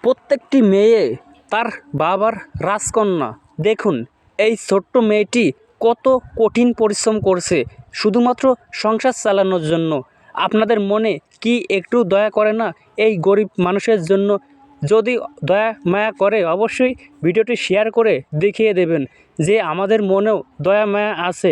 প্রত্যেকটি মেয়ে তার বাবার রাজকন্যা। দেখুন এই ছোট্ট মেয়েটি কত কঠিন পরিশ্রম করছে শুধুমাত্র সংসার চালানোর জন্য। আপনাদের মনে কি একটু দয়া করে না এই গরিব মানুষের জন্য? যদি দয়া মায়া করে অবশ্যই ভিডিওটি শেয়ার করে দেখিয়ে দেবেন যে আমাদের মনেও দয়া মায়া আছে।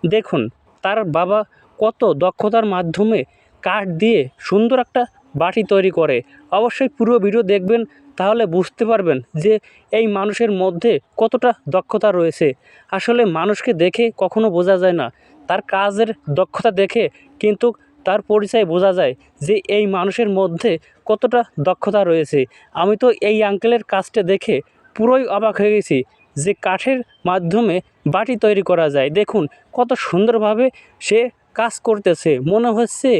দেখুন তার বাবা কত দক্ষতার মাধ্যমে কাঠ দিয়ে সুন্দর একটা বাটি তৈরি করে। অবশ্যই পুরো ভিডিও দেখবেন, তাহলে বুঝতে পারবেন যে এই মানুষের মধ্যে কতটা দক্ষতা রয়েছে। আসলে মানুষকে দেখে কখনো বোঝা যায় না, তার কাজের দক্ষতা দেখে কিন্তু তার পরিচয় বোঝা যায় যে এই মানুষের মধ্যে কতটা দক্ষতা রয়েছে। আমি তো এই আঙ্কেলের কাজটা দেখে পুরোই অবাক হয়ে গেছি যে কাঠের মাধ্যমে বাটি তৈরি করা যায়। দেখুন কত সুন্দরভাবে সে কাজ করতেছে, মনে হচ্ছে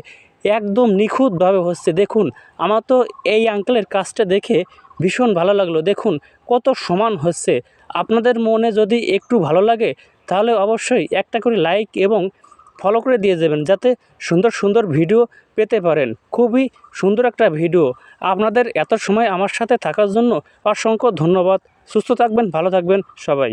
একদম নিখুঁতভাবে হচ্ছে। দেখুন আমার তো এই আঙ্কেলের কাজটা দেখে ভীষণ ভালো লাগলো। দেখুন কত সমান হচ্ছে। আপনাদের মনে যদি একটু ভালো লাগে তাহলে অবশ্যই একটা করে লাইক এবং ফলো করে দিয়ে যাবেন, যাতে সুন্দর সুন্দর ভিডিও পেতে পারেন। খুবই সুন্দর একটা ভিডিও। আপনাদের এত সময় আমার সাথে থাকার জন্য অসংখ্য ধন্যবাদ। সুস্থ থাকবেন, ভালো থাকবেন সবাই।